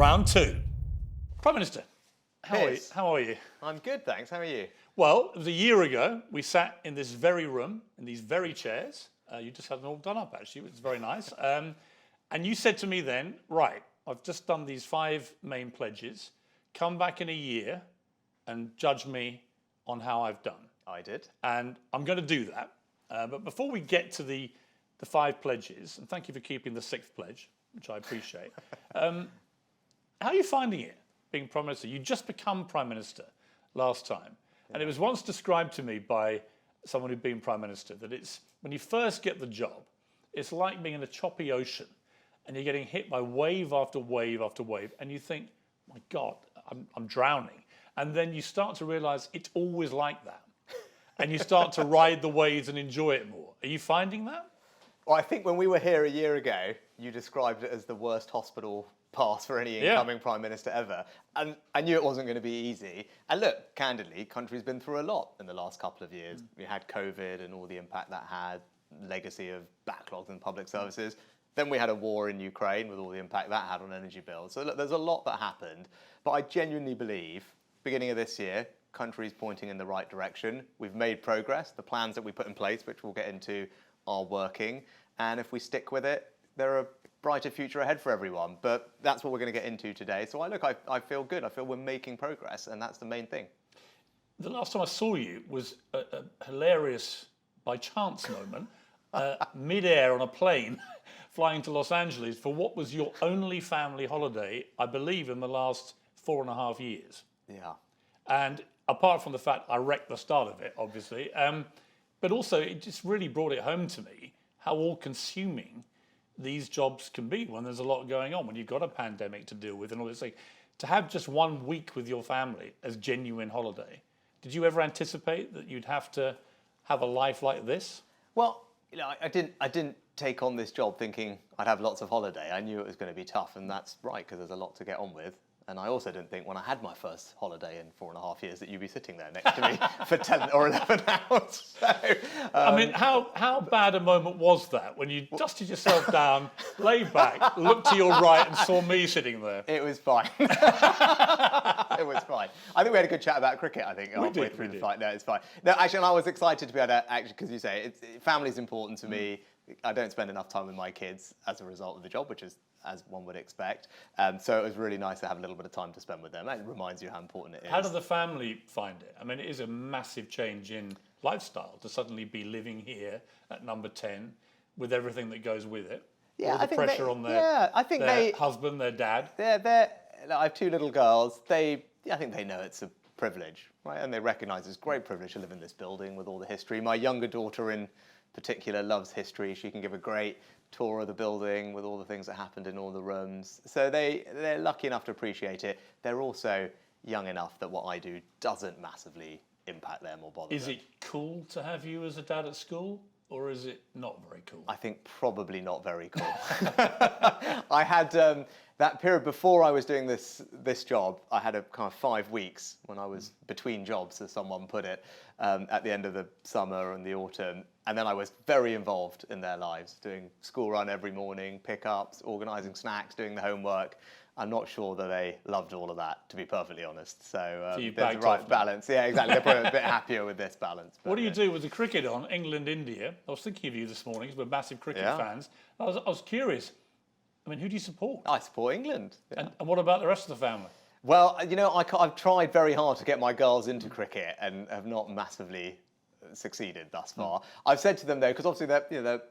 Round two. Prime Minister, Piers. how are you? I'm good, thanks. How are you? Well, it was a year ago. We sat in this very room, in these very chairs. You just had them all done up, actually, which is very nice. And you said to me then, right, I've just done these 5 main pledges. Come back in a year and judge me on how I've done. I did. And I'm going to do that. But before we get to the 5 pledges, and thank you for keeping the 6th pledge, which I appreciate. How are you finding it, being Prime Minister? You just become Prime Minister last time. And it was once described to me by someone who'd been Prime Minister that it's, when you first get the job, it's like being in a choppy ocean and you're getting hit by wave after wave after wave. And you think, my God, I'm drowning. And then you start to realise it's always like that. And you start to ride the waves and enjoy it more. Are you finding that? Well, I think when we were here a year ago, you described it as the worst hospital pass for any incoming Prime Minister ever. And I knew it wasn't going to be easy. And look, candidly, country's been through a lot in the last couple of years. We had COVID and all the impact that had, legacy of backlogs in public services. Then we had a war in Ukraine with all the impact that had on energy bills. So look, there's a lot that happened. But I genuinely believe, beginning of this year, country's pointing in the right direction. We've made progress. The plans that we put in place, which we'll get into, are working. And if we stick with it, there are brighter future ahead for everyone. But that's what we're going to get into today. So I feel good. I feel we're making progress, and that's the main thing. The last time I saw you was a hilarious, by chance moment, mid-air on a plane, flying to Los Angeles for what was your only family holiday, I believe, in the last 4.5 years. Yeah. And apart from the fact I wrecked the start of it, obviously, but also it just really brought it home to me how all-consuming these jobs can be when there's a lot going on, when you've got a pandemic to deal with and all this thing. To have just 1 week with your family as genuine holiday, did you ever anticipate that you'd have to have a life like this? Well, you know, I didn't take on this job thinking I'd have lots of holiday. I knew it was going to be tough, and that's right, because there's a lot to get on with. And I also didn't think when I had my first holiday in 4.5 years that you'd be sitting there next to me for 10 or 11 hours. So, I mean, how bad a moment was that when you dusted yourself down, lay back, looked to your right and saw me sitting there? It was fine. It was fine. I think we had a good chat about cricket, I think, halfway through the fight. No, it's fine. No, actually, and I was excited to be able to, actually, because you say, family's important to me. I don't spend enough time with my kids as a result of the job, which is as one would expect. So it was really nice to have a little bit of time to spend with them. It reminds you how important it is. How did the family find it? I mean, it is a massive change in lifestyle to suddenly be living here at number 10 with everything that goes with it. Yeah, all the pressure on their husband, their dad. I have 2 little girls. I think they know it's a privilege, right? And they recognise it's a great privilege to live in this building with all the history. My younger daughter in particular loves history. She can give a great tour of the building with all the things that happened in all the rooms. So they're lucky enough to appreciate it. They're also young enough that what I do doesn't massively impact them or bother them. Is it cool to have you as a dad at school, or is it not very cool? I think probably not very cool. I had that period before I was doing this job. I had a kind of 5 weeks when I was between jobs, as someone put it, at the end of the summer and the autumn. And then I was very involved in their lives, doing school run every morning, pickups, organising snacks, doing the homework. I'm not sure that they loved all of that, to be perfectly honest. So there's the right balance. Yeah, exactly. They're probably a bit happier with this balance. What do you do with the cricket on, England-India? I was thinking of you this morning, because we're massive cricket fans. I was curious. I mean, who do you support? I support England. Yeah. And what about the rest of the family? Well, you know, I've tried very hard to get my girls into cricket and have not massively succeeded thus far. I've said to them though, because obviously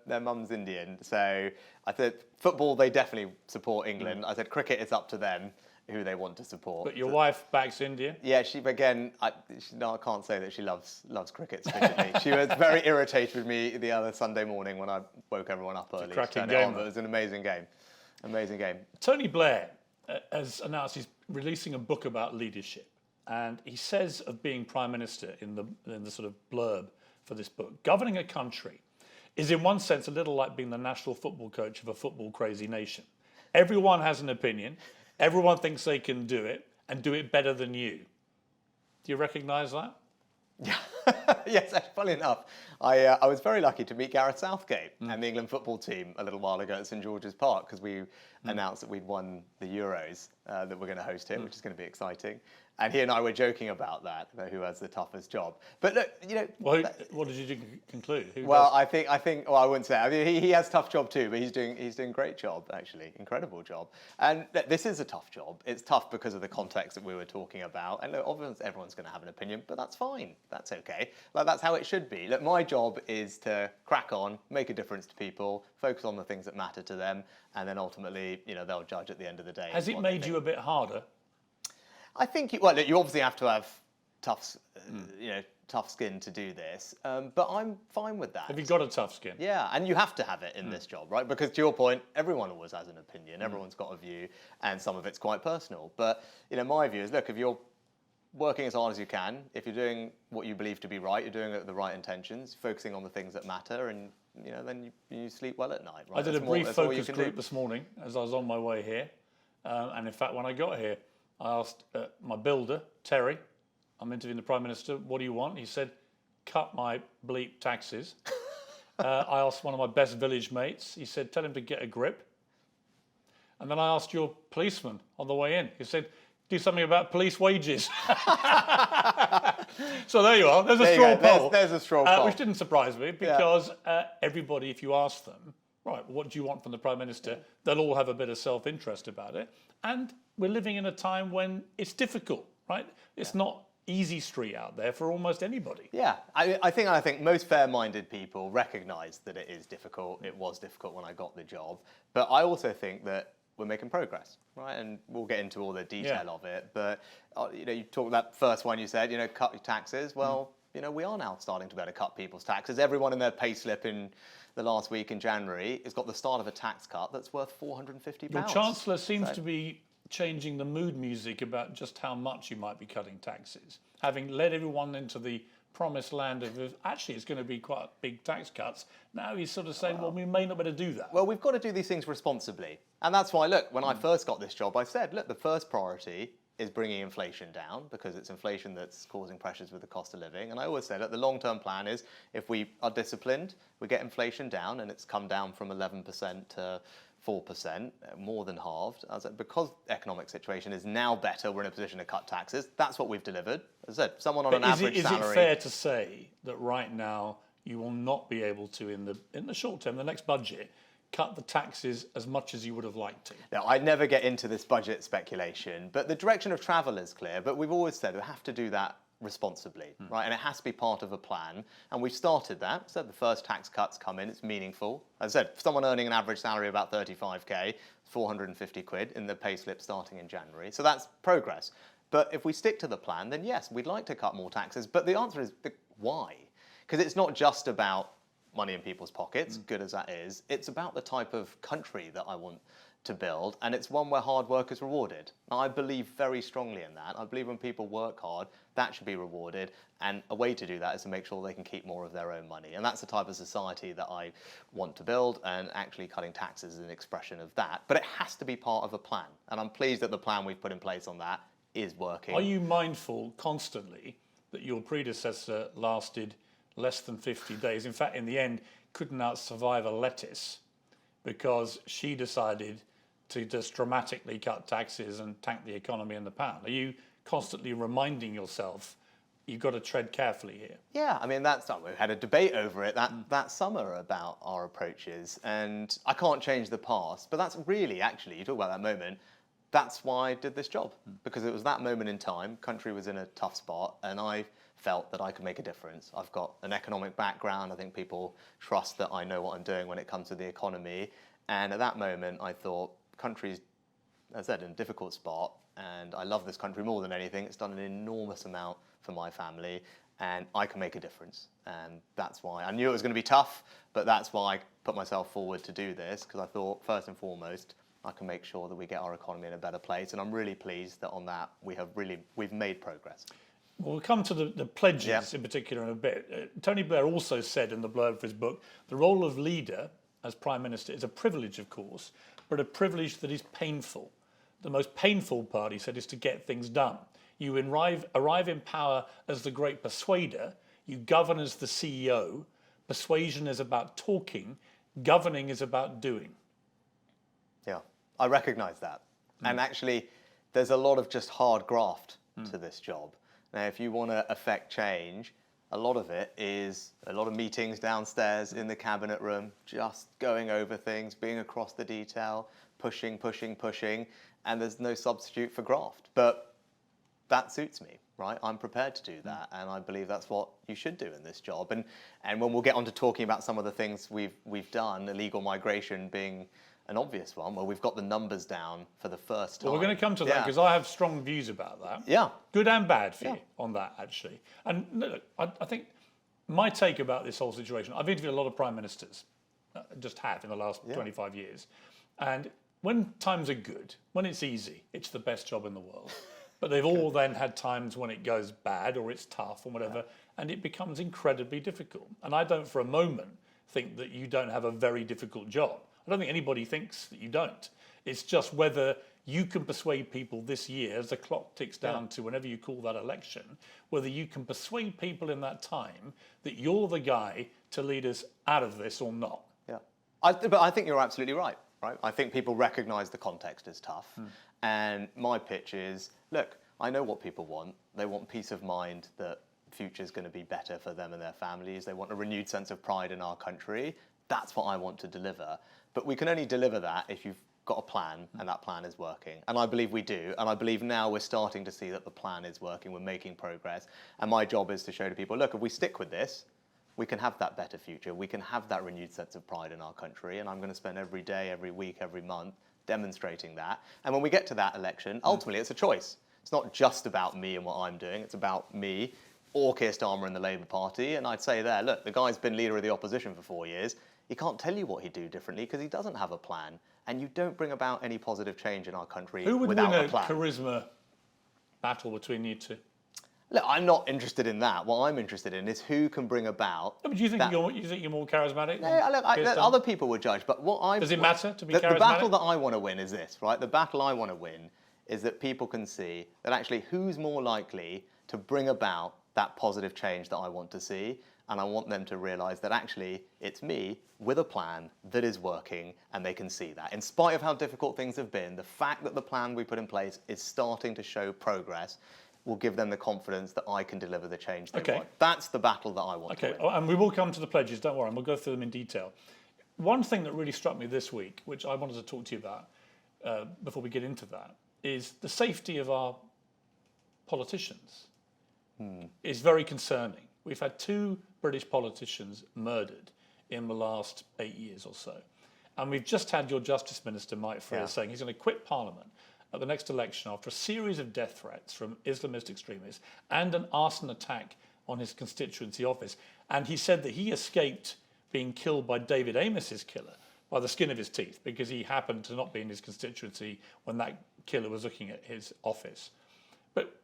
their mum's Indian, so I said football they definitely support England. I said cricket it's up to them who they want to support. But your wife backs India? Yeah, I can't say that she loves cricket sufficiently. She was very irritated with me the other Sunday morning when I woke everyone up early. Cracking game. It was an amazing game. Amazing game. Tony Blair has announced he's releasing a book about leadership. And he says of being Prime Minister in the sort of blurb for this book, governing a country is in one sense a little like being the national football coach of a football-crazy nation. Everyone has an opinion, everyone thinks they can do it, and do it better than you. Do you recognise that? Yeah. Yes, funny enough, I was very lucky to meet Gareth Southgate and the England football team a little while ago at St George's Park because we announced that we'd won the Euros. that we're going to host him, which is going to be exciting. And he and I were joking about that, about who has the toughest job. But look, Well, what did you conclude? I think. Well, I wouldn't say. I mean, he has a tough job too, but he's doing a great job actually, incredible job. And this is a tough job. It's tough because of the context that we were talking about. And look, obviously everyone's going to have an opinion, but that's fine. That's okay. Like that's how it should be. Look, my job is to crack on, make a difference to people, focus on the things that matter to them, and then ultimately, they'll judge at the end of the day. Has it made you a bit harder? I think you obviously have to have tough skin to do this, but I'm fine with that. Have you got a tough skin? Yeah, and you have to have it in this job, right? Because to your point, everyone always has an opinion, everyone's got a view, and some of it's quite personal. But my view is, look, if you're working as hard as you can, if you're doing what you believe to be right, you're doing it with the right intentions, focusing on the things that matter, and then you sleep well at night. Right? I did a brief focus group this morning as I was on my way here, and in fact, when I got here, I asked my builder, Terry, I'm interviewing the Prime Minister, what do you want? He said, cut my bleep taxes. I asked one of my best village mates, he said, tell him to get a grip. And then I asked your policeman on the way in, he said, do something about police wages. So there you are, there's a straw poll. There's a straw poll. Which didn't surprise me because everybody, if you ask them, right, what do you want from the Prime Minister? They'll all have a bit of self-interest about it. And we're living in a time when it's difficult, right? It's not easy street out there for almost anybody. Yeah, I think most fair-minded people recognise that it is difficult. It was difficult when I got the job. But I also think that we're making progress, right? And we'll get into all the detail of it. But, you talked that first one you said, cut your taxes. Well, we are now starting to be able to cut people's taxes. Everyone in their payslip in the last week in January has got the start of a tax cut that's worth £450. Your Chancellor seems to be changing the mood music about just how much you might be cutting taxes, having led everyone into the promised land of actually it's going to be quite big tax cuts. Now he's sort of saying, well, we may not be able to do that. Well, we've got to do these things responsibly. And that's why, look, when I first got this job, I said, look, the first priority is bringing inflation down because it's inflation that's causing pressures with the cost of living. And I always said that the long-term plan is if we are disciplined, we get inflation down, and it's come down from 11% to 4%, more than halved. As because the economic situation is now better, we're in a position to cut taxes. That's what we've delivered. As I said, someone on an average salary... Is it fair to say that right now you will not be able to, in the short term, the next budget, cut the taxes as much as you would have liked to? Now, I never get into this budget speculation, but the direction of travel is clear. But we've always said we have to do that responsibly, right? And it has to be part of a plan. And we've started that. So the first tax cuts come in, it's meaningful. As I said, for someone earning an average salary of about 35k, 450 quid in the pay slip starting in January. So that's progress. But if we stick to the plan, then yes, we'd like to cut more taxes. But the answer is why? Because it's not just about money in people's pockets, good as that is. It's about the type of country that I want to build, and it's one where hard work is rewarded. Now, I believe very strongly in that. I believe when people work hard, that should be rewarded, and a way to do that is to make sure they can keep more of their own money. And that's the type of society that I want to build, and actually cutting taxes is an expression of that. But it has to be part of a plan, and I'm pleased that the plan we've put in place on that is working. Are you mindful constantly that your predecessor lasted less than 50 days? In fact, in the end, couldn't survive a lettuce because she decided to just dramatically cut taxes and tank the economy and the pound. Are you constantly reminding yourself you've got to tread carefully here? Yeah, I mean, we had a debate over it that summer about our approaches, and I can't change the past, but that's really, actually, you talk about that moment, that's why I did this job, because it was that moment in time, country was in a tough spot, and I felt that I could make a difference. I've got an economic background. I think people trust that I know what I'm doing when it comes to the economy. And at that moment, I thought, country's, as I said, in a difficult spot, and I love this country more than anything. It's done an enormous amount for my family, and I can make a difference. And that's why I knew it was going to be tough, but that's why I put myself forward to do this, because I thought, first and foremost, I can make sure that we get our economy in a better place. And I'm really pleased that on that, we've made progress. Well, we'll come to the pledges in particular in a bit. Tony Blair also said in the blurb for his book, the role of leader as Prime Minister is a privilege, of course, but a privilege that is painful. The most painful part, he said, is to get things done. You arrive in power as the great persuader, you govern as the CEO, persuasion is about talking, governing is about doing. Yeah, I recognise that. And actually, there's a lot of just hard graft to this job. Now, if you want to affect change, a lot of it is a lot of meetings downstairs in the cabinet room, just going over things, being across the detail, pushing, and there's no substitute for graft. But that suits me, right? I'm prepared to do that, and I believe that's what you should do in this job. And when we'll get on to talking about some of the things we've done, illegal migration being an obvious one, where we've got the numbers down for the first time. Well, we're going to come to that because I have strong views about that. Yeah. Good and bad for you on that, actually. And look, I think my take about this whole situation, I've interviewed a lot of prime ministers, just have in the last 25 years. And when times are good, when it's easy, it's the best job in the world. But they've all then had times when it goes bad or it's tough or whatever, and it becomes incredibly difficult. And I don't for a moment think that you don't have a very difficult job. I don't think anybody thinks that you don't. It's just whether you can persuade people this year, as the clock ticks down to whenever you call that election, whether you can persuade people in that time that you're the guy to lead us out of this or not. Yeah, but I think you're absolutely right. I think people recognise the context is tough. And my pitch is, look, I know what people want. They want peace of mind that the future is going to be better for them and their families. They want a renewed sense of pride in our country. That's what I want to deliver. But we can only deliver that if you've got a plan and that plan is working. And I believe we do. And I believe now we're starting to see that the plan is working. We're making progress. And my job is to show to people, look, if we stick with this, we can have that better future. We can have that renewed sense of pride in our country. And I'm going to spend every day, every week, every month demonstrating that. And when we get to that election, ultimately it's a choice. It's not just about me and what I'm doing. It's about me or Keir Starmer and the Labour Party. And I'd say there, look, the guy's been leader of the opposition for 4 years. He can't tell you what he'd do differently because he doesn't have a plan. And you don't bring about any positive change in our country without a plan. Who would win a charisma battle between you two? Look, I'm not interested in that. What I'm interested in is who can bring about. No, but do you think you're more charismatic? No, look, other people would judge. But does it matter to be charismatic? The battle that I want to win is this, right? The battle I want to win is that people can see that actually who's more likely to bring about that positive change that I want to see. And I want them to realise that actually it's me with a plan that is working, and they can see that. In spite of how difficult things have been, the fact that the plan we put in place is starting to show progress will give them the confidence that I can deliver the change they want. That's the battle that I want to win. And we will come to the pledges, don't worry, and we'll go through them in detail. One thing that really struck me this week, which I wanted to talk to you about before we get into that, is the safety of our politicians is very concerning. We've had 2 British politicians murdered in the last 8 years or so. And we've just had your Justice Minister, Mike Freer, saying he's going to quit Parliament at the next election after a series of death threats from Islamist extremists and an arson attack on his constituency office. And he said that he escaped being killed by David Amos's killer by the skin of his teeth because he happened to not be in his constituency when that killer was looking at his office. But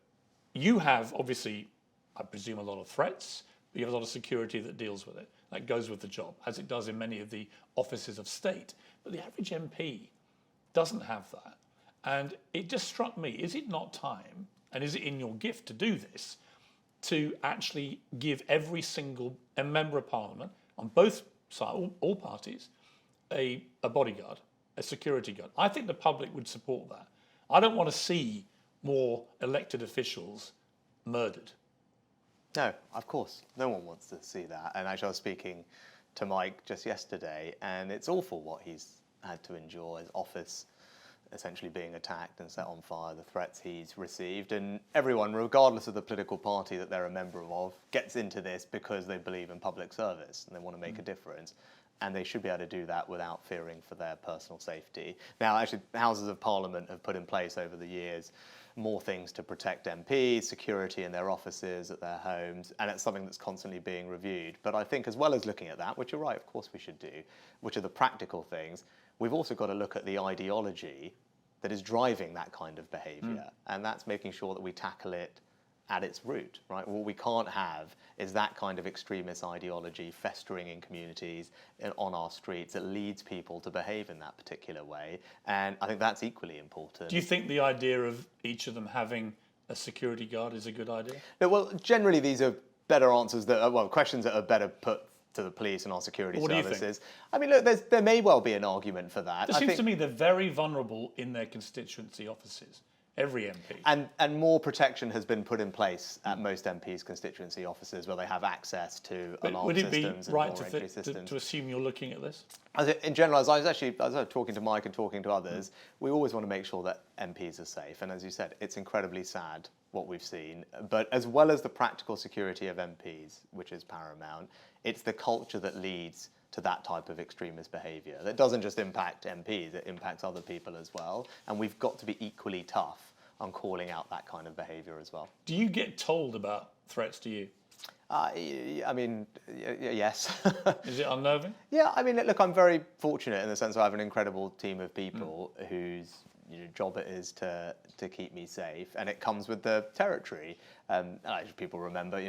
you have, obviously, I presume, a lot of threats, but you have a lot of security that deals with it. That goes with the job, as it does in many of the offices of state. But the average MP doesn't have that. And it just struck me, is it not time, and is it in your gift to do this, to actually give every single member of Parliament, on both sides, all parties, a bodyguard, a security guard? I think the public would support that. I don't want to see more elected officials murdered. No, of course. No one wants to see that. And actually, I was speaking to Mike just yesterday, and it's awful what he's had to endure, his office essentially being attacked and set on fire, the threats he's received. And everyone, regardless of the political party that they're a member of, gets into this because they believe in public service and they want to make a difference. And they should be able to do that without fearing for their personal safety. Now, actually, Houses of Parliament have put in place over the years more things to protect MPs, security in their offices, at their homes, and it's something that's constantly being reviewed. But I think as well as looking at that, which you're right, of course we should do, which are the practical things, we've also got to look at the ideology that is driving that kind of behaviour, and that's making sure that we tackle it at its root, right? What we can't have is that kind of extremist ideology festering in communities, on our streets, that leads people to behave in that particular way. And I think that's equally important. Do you think the idea of each of them having a security guard is a good idea? No, well, generally these are better answers that are, well, questions that are better put to the police and our security services. I mean, look, there may well be an argument for that. It seems to me they're very vulnerable in their constituency offices. every MP. And more protection has been put in place at most MPs' constituency offices where they have access to alarm would it be systems and right door entry systems. to assume you're looking at this? In general, as I was talking to Mike and talking to others, we always want to make sure that MPs are safe. And as you said, it's incredibly sad what we've seen. But as well as the practical security of MPs, which is paramount, it's the culture that leads to that type of extremist behaviour. That doesn't just impact MPs, it impacts other people as well. And we've got to be equally tough on calling out that kind of behaviour as well. Do you get told about threats to you? I mean, yes. Is it unnerving? Yeah, I mean, look, I'm very fortunate in the sense I have an incredible team of people whose job it is to keep me safe, and it comes with the territory. People remember,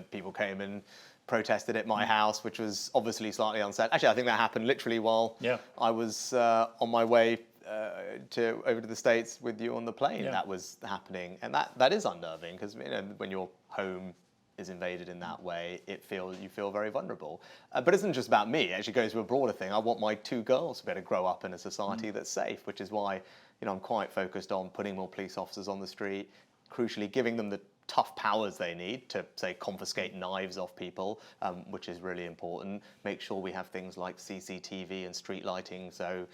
people came and protested at my house, which was obviously slightly unsafe. Actually, I think that happened literally while I was on my way over to the States with you on the plane. That was happening, and that is unnerving because when your home is invaded in that way, you feel very vulnerable. But it isn't just about me. It actually goes to a broader thing. I want my 2 girls to be able to grow up in a society that's safe, which is why I'm quite focused on putting more police officers on the street, crucially giving them the tough powers they need to, say, confiscate knives off people, which is really important. Make sure we have things like CCTV and street lighting, so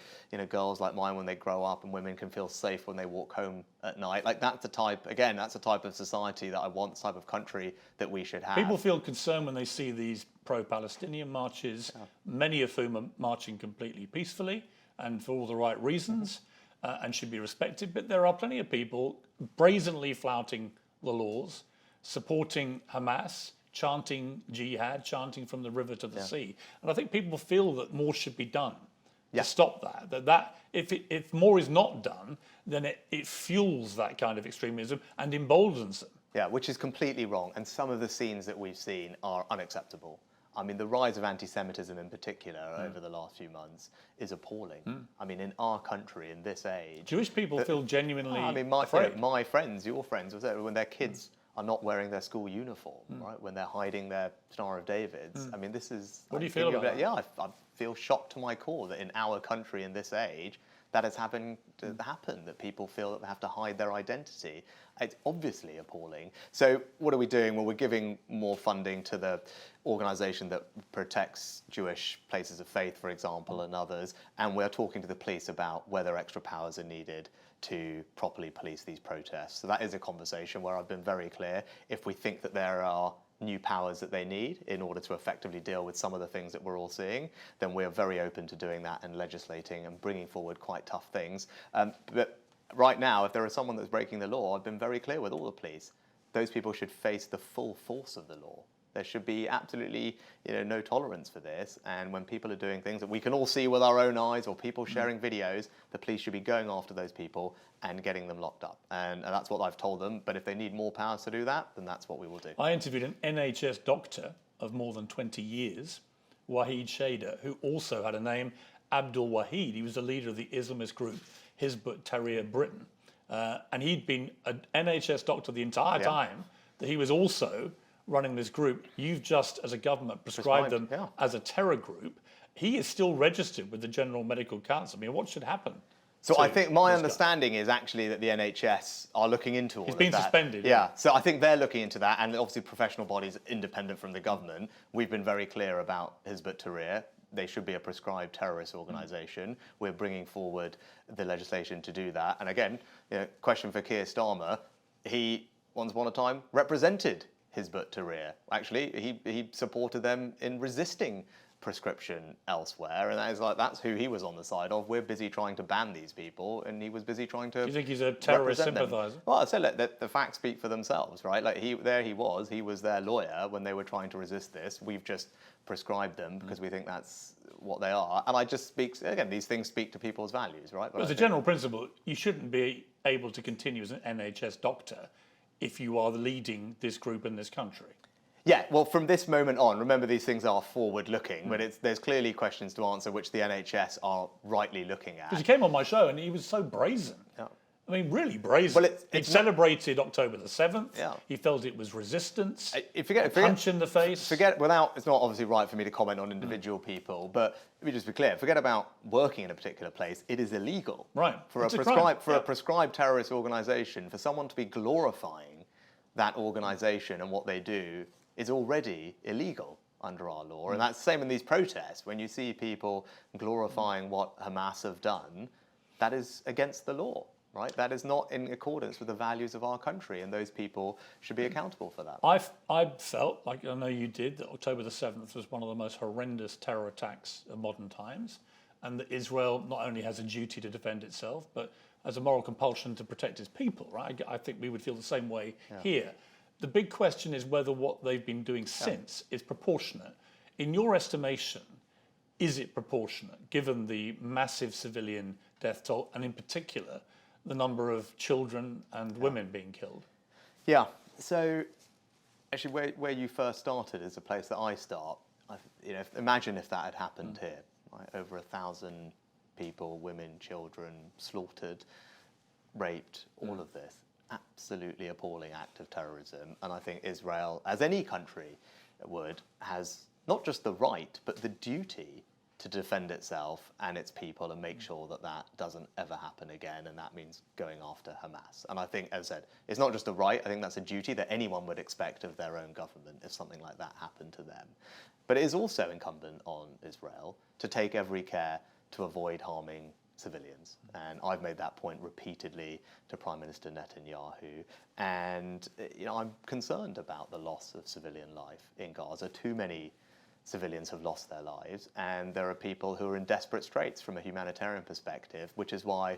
girls like mine, when they grow up, and women can feel safe when they walk home at night. Like that's the type of society that I want, the type of country that we should have. People feel concerned when they see these pro-Palestinian marches, many of whom are marching completely peacefully and for all the right reasons, and should be respected. But there are plenty of people brazenly flouting the laws, supporting Hamas, chanting jihad, chanting from the river to the sea. And I think people feel that more should be done to stop that. That if more is not done, then it fuels that kind of extremism and emboldens them. Yeah, which is completely wrong. And some of the scenes that we've seen are unacceptable. I mean, the rise of anti-Semitism in particular over the last few months is appalling. I mean, in our country, in this age... Jewish people feel genuinely afraid. My friends, your friends, when their kids are not wearing their school uniform, right? When they're hiding their Star of Davids. I mean, this is... What do you feel about that? Yeah, I feel shocked to my core that in our country, in this age, that has happened, that people feel that they have to hide their identity. It's obviously appalling. So what are we doing? Well, we're giving more funding to the organisation that protects Jewish places of faith, for example, and others, and we're talking to the police about whether extra powers are needed to properly police these protests. So that is a conversation where I've been very clear. If we think that there are new powers that they need in order to effectively deal with some of the things that we're all seeing, then we're very open to doing that and legislating and bringing forward quite tough things. But right now, if there is someone that's breaking the law, I've been very clear with all the police, those people should face the full force of the law. There should be absolutely no tolerance for this. And when people are doing things that we can all see with our own eyes, or people sharing videos, the police should be going after those people and getting them locked up. And that's what I've told them. But if they need more powers to do that, then that's what we will do. I interviewed an NHS doctor of more than 20 years, Wahid Shader, who also had a name, Abdul Wahid. He was the leader of the Islamist group Hizb ut-Tahrir Britain. And he'd been an NHS doctor the entire time that he was also running this group. You've just, as a government, prescribed them as a terror group. He is still registered with the General Medical Council. I mean, what should happen? So I think my understanding is actually that the NHS are looking into all of that. He's been suspended. Yeah, so I think they're looking into that, and obviously professional bodies independent from the government. We've been very clear about Hizb ut-Tahrir. They should be a prescribed terrorist organisation. We're bringing forward the legislation to do that. And again, question for Keir Starmer, he, once upon a time, represented Hizb ut-Tahrir. Actually, he supported them in resisting prescription elsewhere, and that's who he was on the side of. We're busy trying to ban these people, and he was busy trying to. Do you think he's a terrorist sympathiser? Well, I said the facts speak for themselves, right? Like he was their lawyer when they were trying to resist this. We've just prescribed them because we think that's what they are. And I just speak again. These things speak to people's values, right? But as a general principle, you shouldn't be able to continue as an NHS doctor if you are leading this group in this country. Yeah, well, from this moment on, remember these things are forward-looking, but there's clearly questions to answer which the NHS are rightly looking at. Because he came on my show and he was so brazen. Yeah. I mean, really brazen. Well, he celebrated October the 7th. Yeah. He felt it was resistance. Punch in the face. It's not obviously right for me to comment on individual people, but let me just be clear. Forget about working in a particular place. It is illegal. Right. For a prescribed terrorist organisation, for someone to be glorifying that organisation and what they do is already illegal under our law. And that's the same in these protests. When you see people glorifying what Hamas have done, that is against the law. Right? That is not in accordance with the values of our country, and those people should be accountable for that. I felt, like I know you did, that October the 7th was one of the most horrendous terror attacks of modern times, and that Israel not only has a duty to defend itself, but has a moral compulsion to protect its people. Right? I think we would feel the same way here. The big question is whether what they've been doing since is proportionate. In your estimation, is it proportionate, given the massive civilian death toll, and in particular, the number of children and women being killed? Yeah. So, actually, where you first started is a place that I start. Imagine if that had happened here. Right? Over 1,000 people, women, children, slaughtered, raped. All of this, absolutely appalling act of terrorism. And I think Israel, as any country would, has not just the right but the duty to defend itself and its people and make sure that that doesn't ever happen again, and that means going after Hamas. And I think, as I said, it's not just a right, I think that's a duty that anyone would expect of their own government if something like that happened to them. But it is also incumbent on Israel to take every care to avoid harming civilians. And I've made that point repeatedly to Prime Minister Netanyahu. And I'm concerned about the loss of civilian life in Gaza. Too many civilians have lost their lives, and there are people who are in desperate straits from a humanitarian perspective, which is why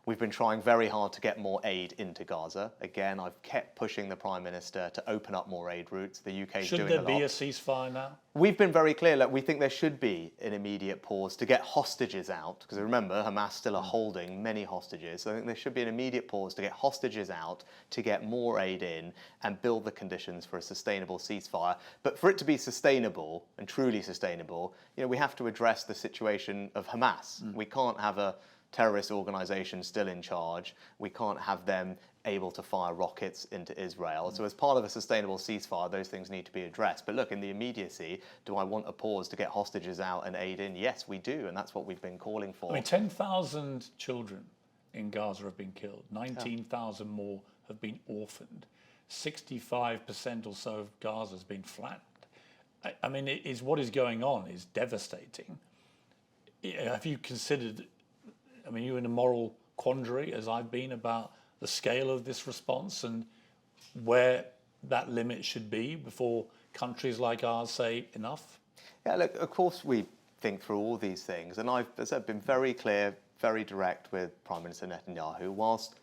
we've been trying very hard to get more aid into Gaza. Again, I've kept pushing the Prime Minister to open up more aid routes. The UK is doing a lot. Should there be a ceasefire now? We've been very clear that we think there should be an immediate pause to get hostages out, because remember, Hamas still are holding many hostages. So I think there should be an immediate pause to get hostages out, to get more aid in, and build the conditions for a sustainable ceasefire. But for it to be sustainable and truly sustainable, we have to address the situation of Hamas. We can't have a terrorist organisation still in charge. We can't have them able to fire rockets into Israel. So as part of a sustainable ceasefire, those things need to be addressed. But look, in the immediacy, do I want a pause to get hostages out and aid in? Yes, we do, and that's what we've been calling for. I mean, 10,000 children in Gaza have been killed. 19,000 more have been orphaned. 65% or so of Gaza has been flattened. I mean, what is going on is devastating. Have you considered, I mean, you're in a moral quandary, as I've been, about the scale of this response and where that limit should be before countries like ours say enough? Yeah, look, of course we think through all these things, and I've, as I've been very clear, very direct with Prime Minister Netanyahu. Whilst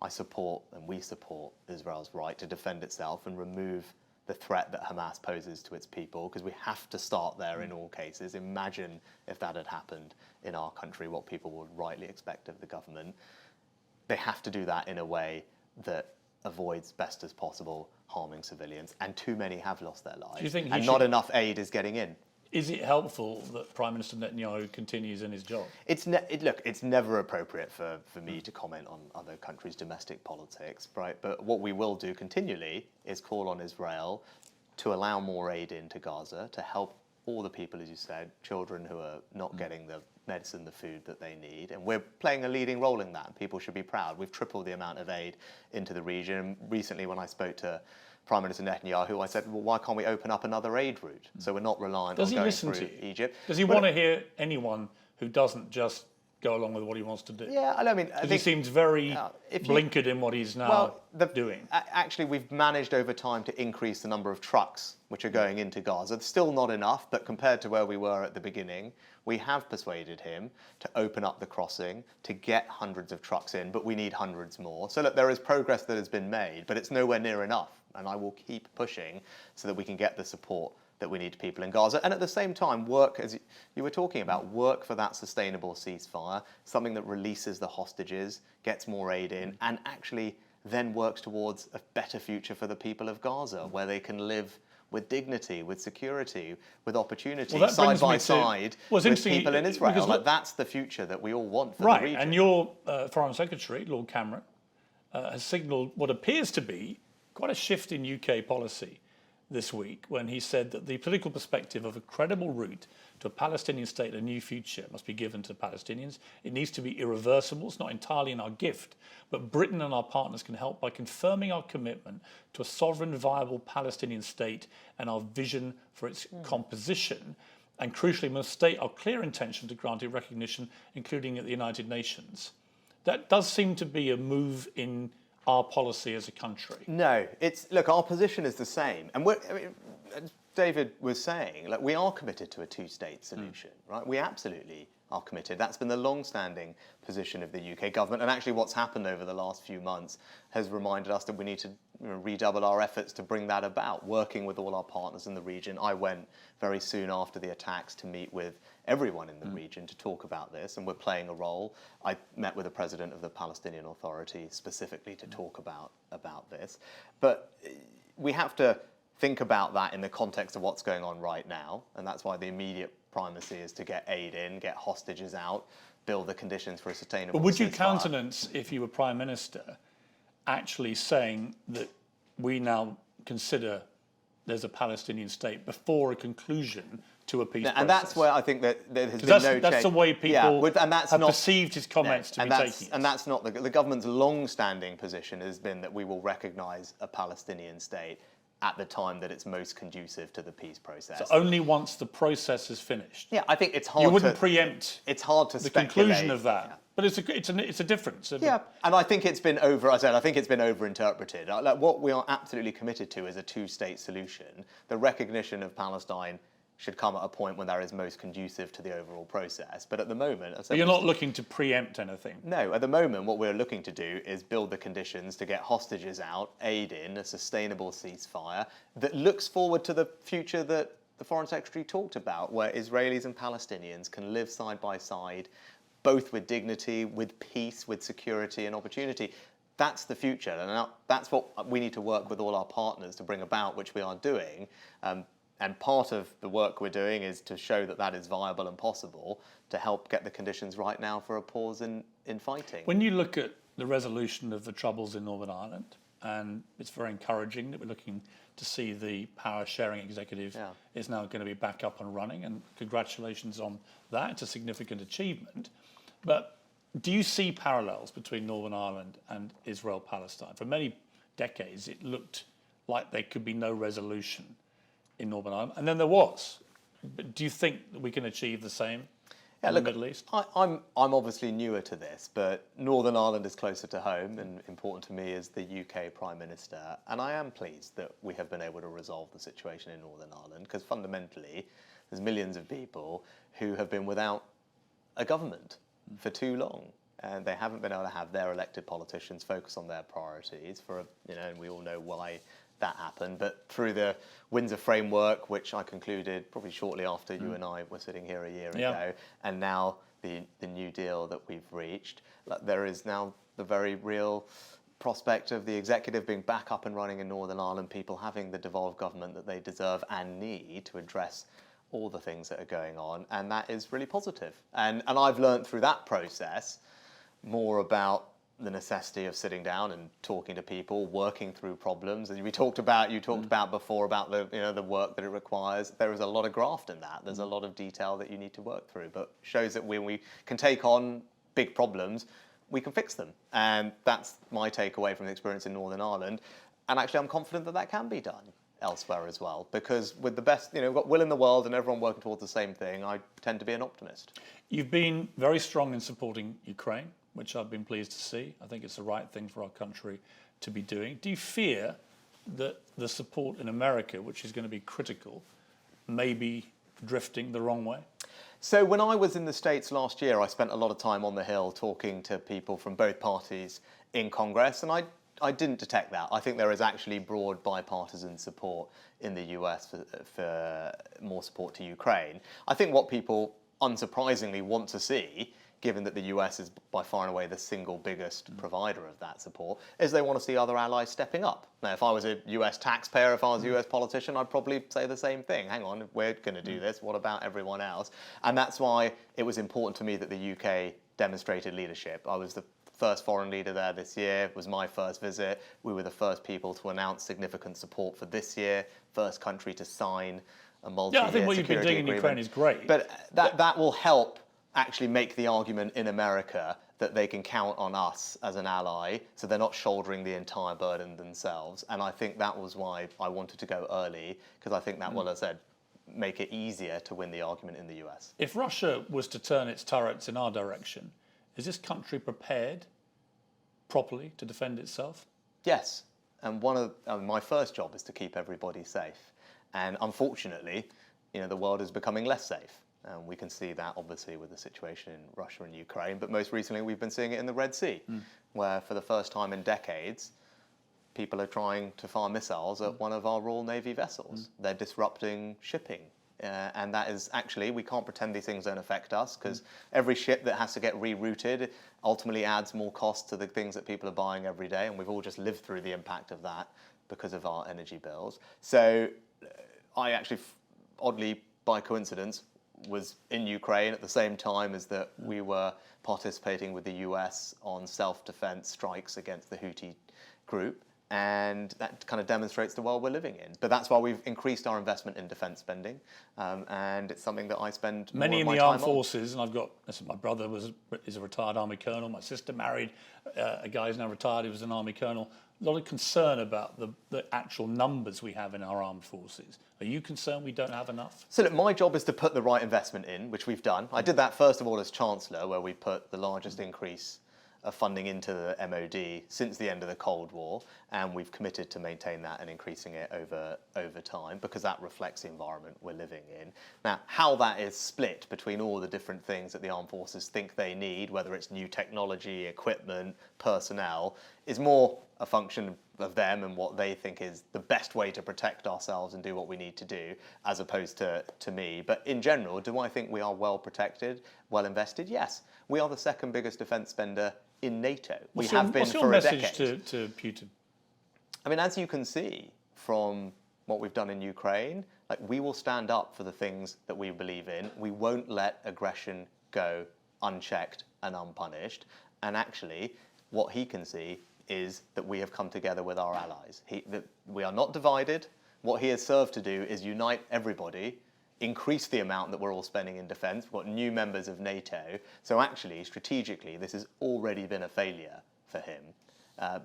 I support and we support Israel's right to defend itself and remove the threat that Hamas poses to its people, because we have to start there in all cases. Imagine if that had happened in our country, what people would rightly expect of the government. They have to do that in a way that avoids best as possible harming civilians, and too many have lost their lives, and not enough aid is getting in. Is it helpful that Prime Minister Netanyahu continues in his job? Look, it's never appropriate for me to comment on other countries' domestic politics, right? But what we will do continually is call on Israel to allow more aid into Gaza, to help all the people, as you said, children who are not getting the medicine, the food that they need. And we're playing a leading role in that, and people should be proud. We've tripled the amount of aid into the region. Recently, when I spoke to Prime Minister Netanyahu, I said, well, why can't we open up another aid route? So we're not reliant on going through Egypt. Does he want to hear anyone who doesn't just go along with what he wants to do? Yeah, I mean, he seems very blinkered in what he's now doing. Actually, we've managed over time to increase the number of trucks which are going into Gaza. It's still not enough, but compared to where we were at the beginning, we have persuaded him to open up the crossing, to get hundreds of trucks in, but we need hundreds more. So look, there is progress that has been made, but it's nowhere near enough. And I will keep pushing so that we can get the support that we need to people in Gaza. And at the same time, work, as you were talking about, work for that sustainable ceasefire, something that releases the hostages, gets more aid in, and actually then works towards a better future for the people of Gaza, where they can live with dignity, with security, with opportunity, side by side with people in Israel. That's the future that we all want for the region. And your Foreign Secretary, Lord Cameron, has signalled what appears to be quite a shift in UK policy this week when he said that the political perspective of a credible route to a Palestinian state and a new future must be given to Palestinians. It needs to be irreversible. It's not entirely in our gift, but Britain and our partners can help by confirming our commitment to a sovereign, viable Palestinian state and our vision for its composition. And crucially, must state our clear intention to grant it recognition, including at the United Nations. That does seem to be a move in our policy as a country. No, look, our position is the same. And as David was saying, like, we are committed to a two-state solution, right? We absolutely are committed. That's been the long-standing position of the UK government. And actually what's happened over the last few months has reminded us that we need to redouble our efforts to bring that about, working with all our partners in the region. I went very soon after the attacks to meet with everyone in the region to talk about this, and we're playing a role. I met with the president of the Palestinian Authority specifically to talk about this. But we have to think about that in the context of what's going on right now, and that's why the immediate primacy is to get aid in, get hostages out, build the conditions for a sustainable ceasefire. But would you countenance, if you were Prime Minister, actually saying that we now consider there's a Palestinian state before a conclusion to a peace process? And that's where I think that there has been no change. That's the way people and that's have not, perceived his comments to be taking it. And that's not the government's long-standing position has been that we will recognise a Palestinian state at the time that it's most conducive to the peace process. So only once the process is finished. Yeah, I think it's hard. You wouldn't preempt. It's hard to the speculate. conclusion of that. Yeah. But it's a difference. Yeah, and I think it's been I think it's been overinterpreted. Like, what we are absolutely committed to is a two-state solution. The recognition of Palestine should come at a point when that is most conducive to the overall process. But at the moment... But you're not looking to preempt anything? No, at the moment what we're looking to do is build the conditions to get hostages out, aid in a sustainable ceasefire that looks forward to the future that the Foreign Secretary talked about, where Israelis and Palestinians can live side by side, both with dignity, with peace, with security and opportunity. That's the future, and that's what we need to work with all our partners to bring about, which we are doing. And part of the work we're doing is to show that that is viable and possible, to help get the conditions right now for a pause in fighting. When you look at the resolution of the troubles in Northern Ireland, and it's very encouraging that we're looking to see the power sharing executive is now going to be back up and running, and congratulations on that. It's a significant achievement. But do you see parallels between Northern Ireland and Israel-Palestine? For many decades, it looked like there could be no resolution in Northern Ireland, and then there was. But do you think that we can achieve the same in the Middle East? I'm obviously newer to this, but Northern Ireland is closer to home, and important to me as the UK Prime Minister, and I am pleased that we have been able to resolve the situation in Northern Ireland, because fundamentally there's millions of people who have been without a government for too long, and they haven't been able to have their elected politicians focus on their priorities and we all know why that happened. But through the Windsor Framework, which I concluded probably shortly after you and I were sitting here a year ago, and now the new deal that we've reached, there is now the very real prospect of the executive being back up and running in Northern Ireland, people having the devolved government that they deserve and need to address all the things that are going on, and that is really positive. And I've learned through that process more about the necessity of sitting down and talking to people, working through problems. And you talked about before about the work that it requires. There is a lot of graft in that. There's a lot of detail that you need to work through, but shows that when we can take on big problems, we can fix them. And that's my takeaway from the experience in Northern Ireland. And actually, I'm confident that that can be done elsewhere as well, because with the best, we've got will in the world and everyone working towards the same thing, I tend to be an optimist. You've been very strong in supporting Ukraine, which I've been pleased to see. I think it's the right thing for our country to be doing. Do you fear that the support in America, which is going to be critical, may be drifting the wrong way? So when I was in the States last year, I spent a lot of time on the Hill talking to people from both parties in Congress, and I didn't detect that. I think there is actually broad bipartisan support in the US for more support to Ukraine. I think what people unsurprisingly want to see, given that the US is by far and away the single biggest provider of that support, is they want to see other allies stepping up. Now, if I was a US taxpayer, if I was a US politician, I'd probably say the same thing. Hang on, if we're going to do this, what about everyone else? And that's why it was important to me that the UK demonstrated leadership. I was the first foreign leader there this year. It was my first visit. We were the first people to announce significant support for this year, first country to sign a multi-year I think what you've been doing in Ukraine is great. But that will help actually make the argument in America that they can count on us as an ally, so they're not shouldering the entire burden themselves. And I think that was why I wanted to go early, because I think that will, as I said, make it easier to win the argument in the US. If Russia was to turn its turrets in our direction, is this country prepared properly to defend itself? Yes, and my first job is to keep everybody safe. And unfortunately, the world is becoming less safe. And we can see that obviously with the situation in Russia and Ukraine, but most recently we've been seeing it in the Red Sea, where for the first time in decades, people are trying to fire missiles at one of our Royal Navy vessels. They're disrupting shipping. And that is actually, we can't pretend these things don't affect us, because every ship that has to get rerouted ultimately adds more cost to the things that people are buying every day. And we've all just lived through the impact of that because of our energy bills. So I actually, oddly, by coincidence, was in Ukraine at the same time as that we were participating with the US on self-defense strikes against the Houthi group. And that kind of demonstrates the world we're living in. But that's why we've increased our investment in defence spending. And it's something that I spend more Many of in my the time armed on. forces, and my brother is a retired army colonel. My sister married a guy who's now retired who was an army colonel. A lot of concern about the actual numbers we have in our armed forces. Are you concerned we don't have enough? So look, my job is to put the right investment in, which we've done. I did that first of all as Chancellor, where we put the largest increase of funding into the MOD since the end of the Cold War, and we've committed to maintain that and increasing it over time, because that reflects the environment we're living in. Now, how that is split between all the different things that the armed forces think they need, whether it's new technology, equipment, personnel, is more a function of them and what they think is the best way to protect ourselves and do what we need to do, as opposed to me. But in general, do I think we are well protected, well invested? Yes. We are the second biggest defence spender in NATO. We have been for a decade. What's your message to Putin? I mean, as you can see from what we've done in Ukraine, we will stand up for the things that we believe in. We won't let aggression go unchecked and unpunished. And actually, what he can see is that we have come together with our allies. That we are not divided. What he has served to do is unite everybody, increase the amount that we're all spending in defence. We've got new members of NATO. So actually, strategically, this has already been a failure for him,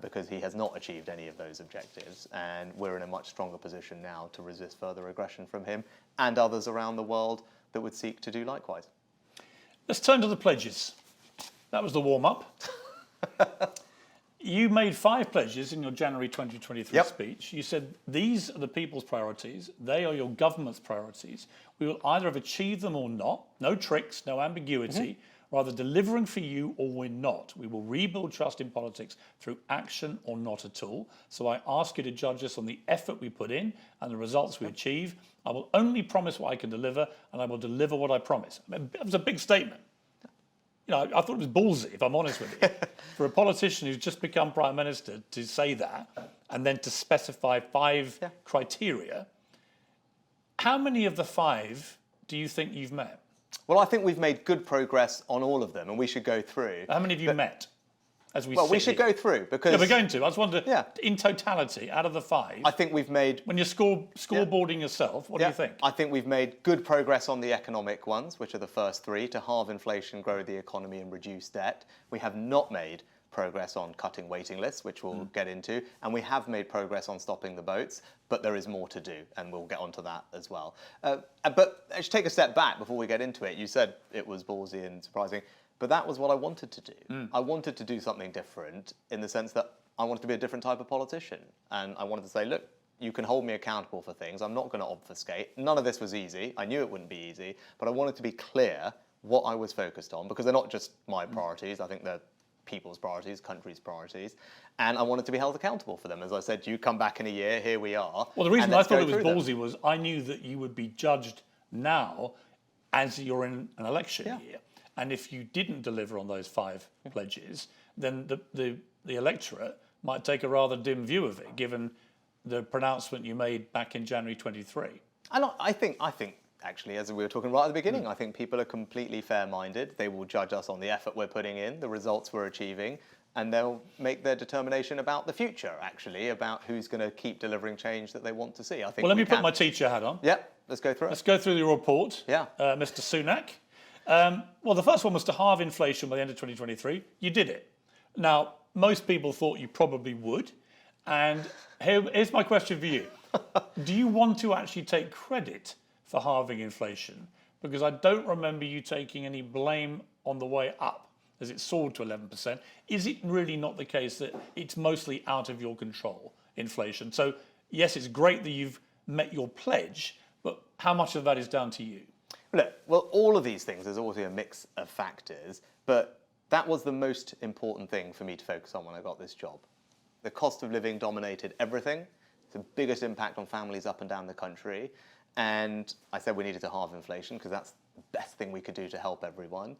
because he has not achieved any of those objectives. And we're in a much stronger position now to resist further aggression from him and others around the world that would seek to do likewise. Let's turn to the pledges. That was the warm-up. You made 5 pledges in your January 2023 speech. You said, these are the people's priorities. They are your government's priorities. We will either have achieved them or not. No tricks, no ambiguity. Rather, delivering for you or we're not. We will rebuild trust in politics through action or not at all. So I ask you to judge us on the effort we put in and the results we achieve. I will only promise what I can deliver, and I will deliver what I promise. I mean, that was a big statement. I thought it was ballsy, if I'm honest with you, for a politician who's just become Prime Minister to say that and then to specify 5 criteria. How many of the 5 do you think you've met? Well, I think we've made good progress on all of them, and we should go through. How many have you met? Well, we should go through, because... Yeah, we're going to. I just wonder, in totality, out of the 5... I think we've made... When you're scoreboarding yourself, what do you think? I think we've made good progress on the economic ones, which are the first 3, to halve inflation, grow the economy and reduce debt. We have not made progress on cutting waiting lists, which we'll get into, and we have made progress on stopping the boats, but there is more to do, and we'll get onto that as well. But let's take a step back before we get into it. You said it was ballsy and surprising. But that was what I wanted to do. I wanted to do something different, in the sense that I wanted to be a different type of politician. And I wanted to say, look, you can hold me accountable for things. I'm not going to obfuscate. None of this was easy. I knew it wouldn't be easy. But I wanted to be clear what I was focused on, because they're not just my priorities. I think they're people's priorities, countries' priorities. And I wanted to be held accountable for them. As I said, you come back in a year, here we are. Well, the reason I thought it was ballsy was I knew that you would be judged now as you're in an election year. And if you didn't deliver on those 5 pledges, then the electorate might take a rather dim view of it, given the pronouncement you made back in January 23. And I think actually, as we were talking right at the beginning, I think people are completely fair-minded. They will judge us on the effort we're putting in, the results we're achieving, and they'll make their determination about the future, actually, about who's going to keep delivering change that they want to see. I think. Well, let me put my teacher hat on. Yeah, let's go through it. Let's go through the report. Yeah. Mr. Sunak. Well, the first one was to halve inflation by the end of 2023. You did it. Now, most people thought you probably would. And here's my question for you. Do you want to actually take credit for halving inflation? Because I don't remember you taking any blame on the way up as it soared to 11%. Is it really not the case that it's mostly out of your control, inflation? So, yes, it's great that you've met your pledge, but how much of that is down to you? Look, well, all of these things, there's obviously a mix of factors, but that was the most important thing for me to focus on when I got this job. The cost of living dominated everything. It's the biggest impact on families up and down the country. And I said we needed to halve inflation because that's the best thing we could do to help everyone.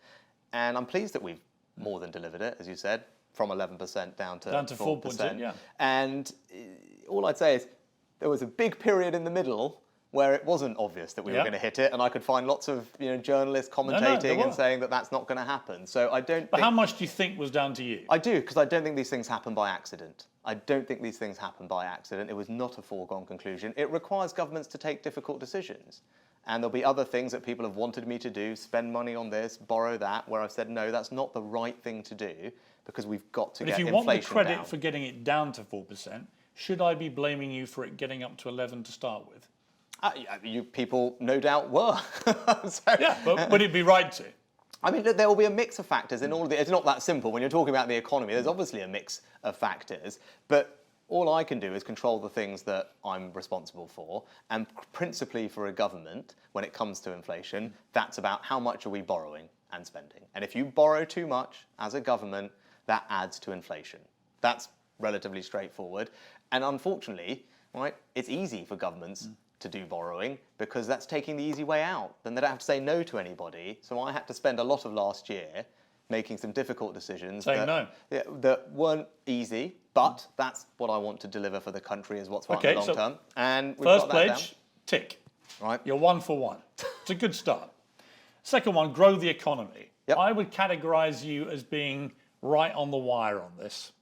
And I'm pleased that we've more than delivered it, as you said, from 11% down to 4%. Yeah. And all I'd say is there was a big period in the middle where it wasn't obvious that we were going to hit it, and I could find lots of journalists commentating and saying that that's not going to happen. So I don't. But how much do you think was down to you? I do, because I don't think these things happen by accident. I don't think these things happen by accident. It was not a foregone conclusion. It requires governments to take difficult decisions. And there'll be other things that people have wanted me to do, spend money on this, borrow that, where I've said, no, that's not the right thing to do, because we've got to get inflation down. But if you want the credit for getting it down to 4%, should I be blaming you for it getting up to 11 to start with? You people no doubt were. So, yeah, but would it be right to? I mean, there will be a mix of factors in all of it. It's not that simple. When you're talking about the economy, there's obviously a mix of factors, but all I can do is control the things that I'm responsible for. And principally for a government, when it comes to inflation, that's about how much are we borrowing and spending. And if you borrow too much as a government, that adds to inflation. That's relatively straightforward. And unfortunately, right, it's easy for governments to do borrowing because that's taking the easy way out. Then they don't have to say no to anybody. So I had to spend a lot of last year making some difficult decisions that weren't easy, but that's what I want to deliver for the country is what's right in the long term. And we've first got that pledge, down. tick. Right. You're 1 for 1. It's a good start. Second one, grow the economy. Yep. I would categorise you as being right on the wire on this,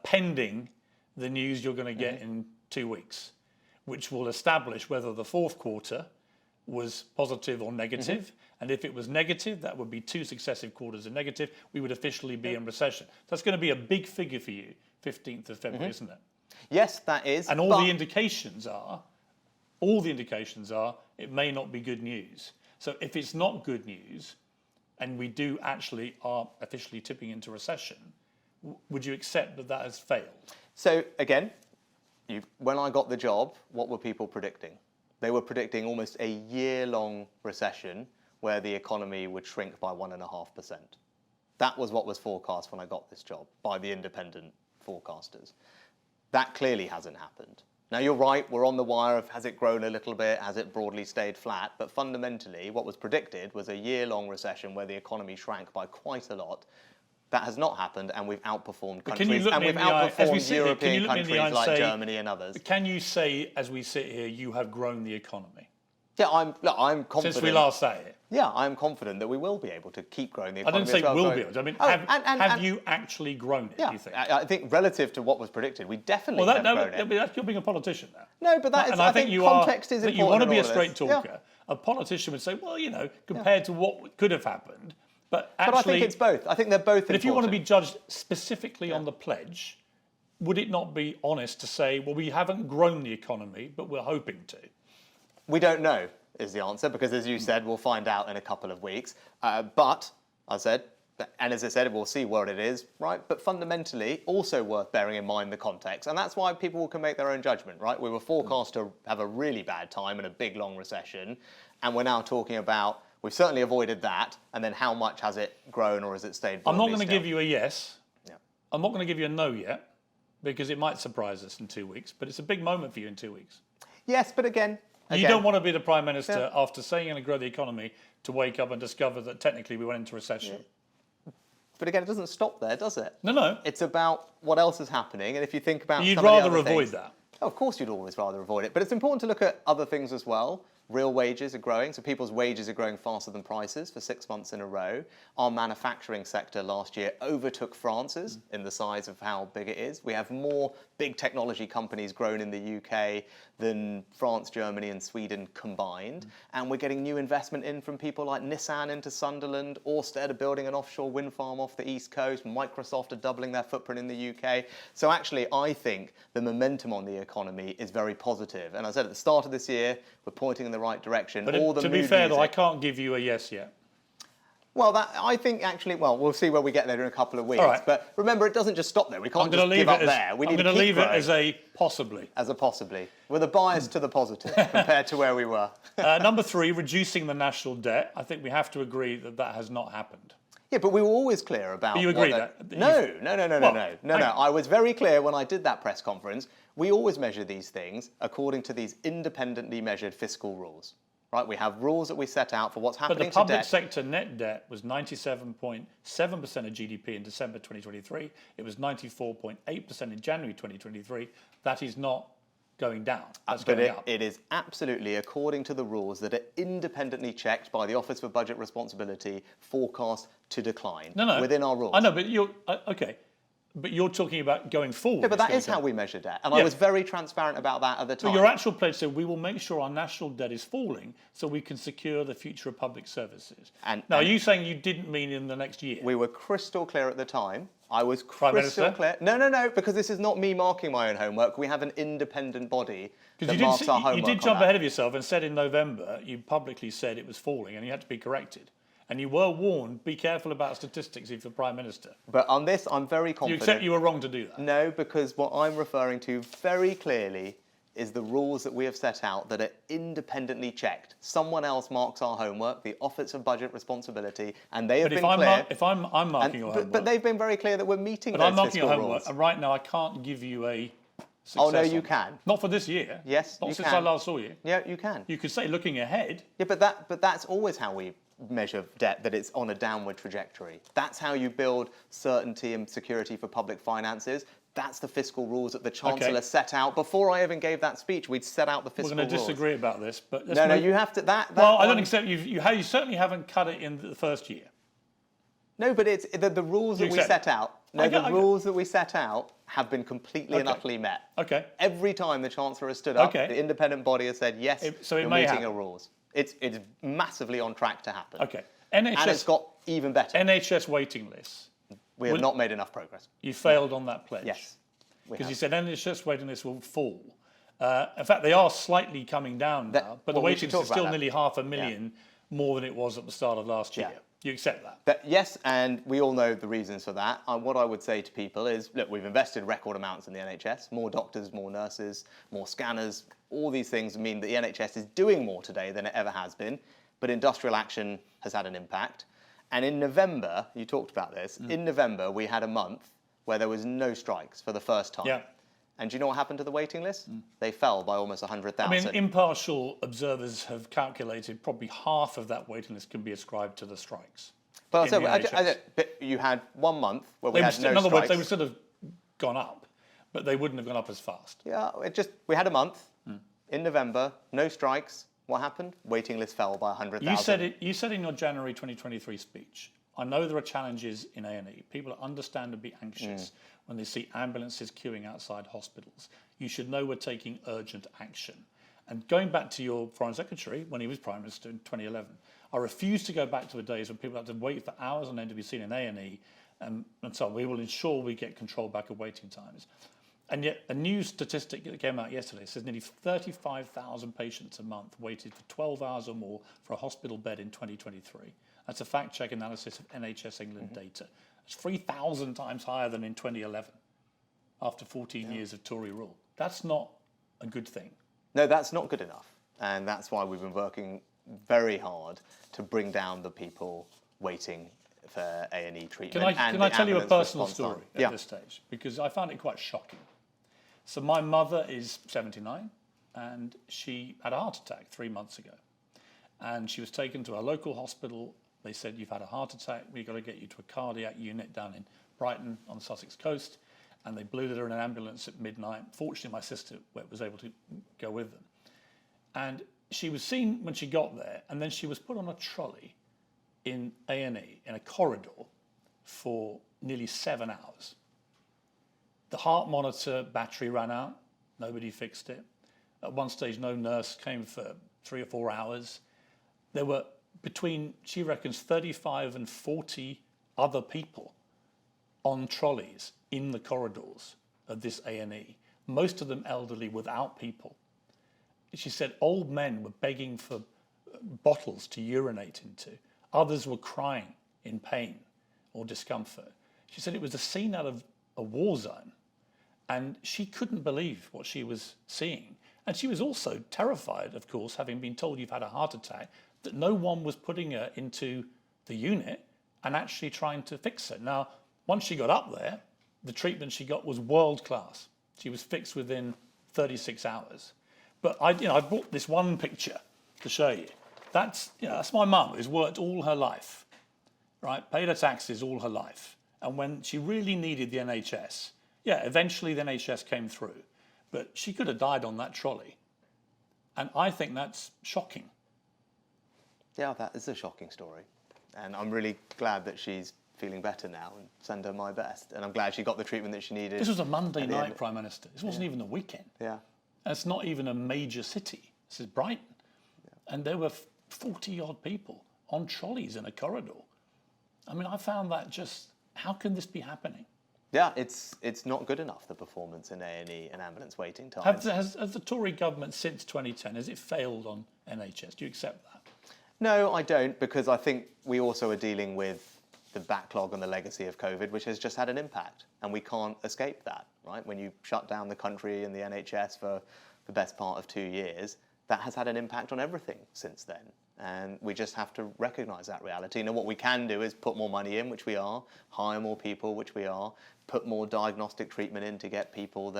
pending the news you're going to get in 2 weeks, which will establish whether the fourth quarter was positive or negative. And if it was negative, that would be 2 successive quarters of negative. We would officially be in recession. That's going to be a big figure for you, 15th of February, isn't it? Yes, that is. And all the indications are, it may not be good news. So if it's not good news, and we do actually are officially tipping into recession, would you accept that that has failed? So again, when I got the job, what were people predicting? They were predicting almost a year-long recession where the economy would shrink by 1.5%. That was what was forecast when I got this job by the independent forecasters. That clearly hasn't happened. Now, you're right, we're on the wire of has it grown a little bit, has it broadly stayed flat, but fundamentally what was predicted was a year-long recession where the economy shrank by quite a lot. That has not happened, and we've outperformed countries, and we've outperformed European countries like Germany and others. Can you say, as we sit here, you have grown the economy? Yeah, I'm confident. Since we last say it. Yeah, I'm confident that we will be able to keep growing the economy. I didn't say will be able to. I mean, have you actually grown it, do you think? I think relative to what was predicted, we definitely have grown it. You're being a politician now. No, but that is, I think context is important. You want to be a straight talker. Yeah. A politician would say, well, compared to what could have happened. But actually, I think it's both. I think they're both important. But if you want to be judged specifically on the pledge, would it not be honest to say, well, we haven't grown the economy, but we're hoping to? We don't know, is the answer, because as you said, we'll find out in a couple of weeks. But, I said, and as I said, we'll see where it is, right? But fundamentally, also worth bearing in mind the context. And that's why people can make their own judgment, right? We were forecast to have a really bad time and a big, long recession. And we're now talking about, we've certainly avoided that. And then how much has it grown or has it stayed broadly I'm not going to still? give you a yes. Yeah. I'm not going to give you a no yet, because it might surprise us in 2 weeks. But it's a big moment for you in 2 weeks. Yes, but again... You don't want to be the Prime Minister after saying you're going to grow the economy to wake up and discover that technically we went into recession. Yeah. But again, it doesn't stop there, does it? No. It's about what else is happening. And if you think about You'd some of the rather other avoid things, that. Of course you'd always rather avoid it. But it's important to look at other things as well. Real wages are growing, so people's wages are growing faster than prices for 6 months in a row. Our manufacturing sector last year overtook France's in the size of how big it is. We have more big technology companies grown in the UK than France, Germany and Sweden combined. And we're getting new investment in from people like Nissan into Sunderland, Ørsted are building an offshore wind farm off the East Coast, Microsoft are doubling their footprint in the UK. So actually, I think the momentum on the economy is very positive. And I said at the start of this year, we're pointing in the right direction. But to be fair, though, I can't give you a yes yet. Well, I think actually, well, we'll see where we get there in a couple of weeks. All right. But remember, it doesn't just stop there. We can't just give up there. We need to keep leave it growing. as a possibly. As a possibly, with a bias to the positive compared to where we were. Number 3, reducing the national debt. I think we have to agree that that has not happened. Yeah, but we were always clear about. But you agree that? No. I was very clear when I did that press conference. We always measure these things according to these independently measured fiscal rules. Right, we have rules that we set out for what's happening to debt. But the public sector net debt was 97.7% of GDP in December 2023. It was 94.8% in January 2023. That is not going down. That's going up. It is absolutely according to the rules that are independently checked by the Office for Budget Responsibility, forecast to decline within our rules. I know, but you're okay. But you're talking about going forward. Yeah, but that is how we measure debt. And I was very transparent about that at the time. But your actual pledge said we will make sure our national debt is falling so we can secure the future of public services. Now, are you saying you didn't mean in the next year? We were crystal clear at the time. I was crystal clear. No, because this is not me marking my own homework. We have an independent body that marks our homework. You did jump ahead of yourself and said in November, you publicly said it was falling and you had to be corrected. And you were warned, be careful about statistics if you're Prime Minister. But on this, I'm very confident. You accept you were wrong to do that? No, because what I'm referring to very clearly is the rules that we have set out that are independently checked. Someone else marks our homework, the Office of Budget Responsibility, and they have been clear. If I'm marking your homework. But they've been very clear that we're meeting those fiscal rules. But I'm marking your homework, and right now I can't give you a success. Oh, no, you can. Not for this year. Yes, Not since I last saw you. Yeah, you can. You could say looking ahead. Yeah, but that's always how we measure debt, that it's on a downward trajectory. That's how you build certainty and security for public finances. That's the fiscal rules that the Chancellor set out. Before I even gave that speech, we'd set out the fiscal rules. We're going to disagree about this, but no, you have to. I don't accept you certainly haven't cut it in the first year. No, but it's the rules that we set out. No, the rules that we set out have been completely and utterly met. Okay. Every time the Chancellor has stood up, the independent body has said yes. You're meeting your rules. It's massively on track to happen. Okay. And it's got even better. NHS waiting lists. We have not made enough progress. You failed on that pledge. Yes. Because you said NHS waiting lists will fall. In fact, they are slightly coming down now, but the waiting list is still nearly 500,000 more than it was at the start of last year. You accept that? Yes, and we all know the reasons for that. What I would say to people is, look, we've invested record amounts in the NHS, more doctors, more nurses, more scanners. All these things mean that the NHS is doing more today than it ever has been, but industrial action has had an impact. And in November, you talked about this, in November we had a month where there was no strikes for the first time. Yeah. And do you know what happened to the waiting list? They fell by almost 100,000. I mean, impartial observers have calculated probably half of that waiting list can be ascribed to the strikes. But you had 1 month where we had no strikes. In other words, they would sort of gone up, but they wouldn't have gone up as fast. Yeah, we had a month in November, no strikes. What happened? Waiting list fell by 100,000. You said in your January 2023 speech, I know there are challenges in A&E. People are understandably anxious when they see ambulances queuing outside hospitals. You should know we're taking urgent action. And going back to your Foreign Secretary, when he was Prime Minister in 2011, I refuse to go back to the days when people had to wait for hours on end to be seen in A&E and so on. We will ensure we get control back of waiting times. And yet a new statistic that came out yesterday says nearly 35,000 patients a month waited for 12 hours or more for a hospital bed in 2023. That's a fact-check analysis of NHS England data. It's 3,000 times higher than in 2011, after 14 years of Tory rule. That's not a good thing. No, that's not good enough. And that's why we've been working very hard to bring down the people waiting for A&E treatment. Can I tell you a personal story at this stage? Because I found it quite shocking. So my mother is 79 and she had a heart attack 3 months ago. And she was taken to a local hospital. They said, you've had a heart attack, we've got to get you to a cardiac unit down in Brighton on the Sussex coast. And they blew her in an ambulance at midnight. Fortunately, my sister was able to go with them. And she was seen when she got there, and then she was put on a trolley in A&E, in a corridor, for nearly 7 hours. The heart monitor battery ran out. Nobody fixed it. At one stage, no nurse came for 3 or 4 hours. There were between, she reckons, 35 and 40 other people on trolleys in the corridors of this A&E, most of them elderly without people. She said old men were begging for bottles to urinate into. Others were crying in pain or discomfort. She said it was a scene out of a war zone, and she couldn't believe what she was seeing. And she was also terrified, of course, having been told you've had a heart attack, that no one was putting her into the unit and actually trying to fix her. Now, once she got up there, the treatment she got was world class. She was fixed within 36 hours. But I brought this one picture to show you. That's my mum, who's worked all her life, right? Paid her taxes all her life. And when she really needed the NHS, eventually the NHS came through. But she could have died on that trolley. And I think that's shocking. Yeah, that is a shocking story. And I'm really glad that she's feeling better now, and send her my best. And I'm glad she got the treatment that she needed. This was a Monday night, Prime Minister. This wasn't even a weekend. Yeah. And it's not even a major city. This is Brighton. Yeah. And there were 40-odd people on trolleys in a corridor. I mean, I found that just, how can this be happening? Yeah, it's not good enough, the performance in A&E and ambulance waiting times. Has the Tory government since 2010, has it failed on NHS? Do you accept that? No, I don't, because I think we also are dealing with the backlog and the legacy of COVID, which has just had an impact, and we can't escape that, right? When you shut down the country and the NHS for the best part of 2 years, that has had an impact on everything since then. And we just have to recognise that reality. And what we can do is put more money in, which we are, hire more people, which we are, put more diagnostic treatment in to get people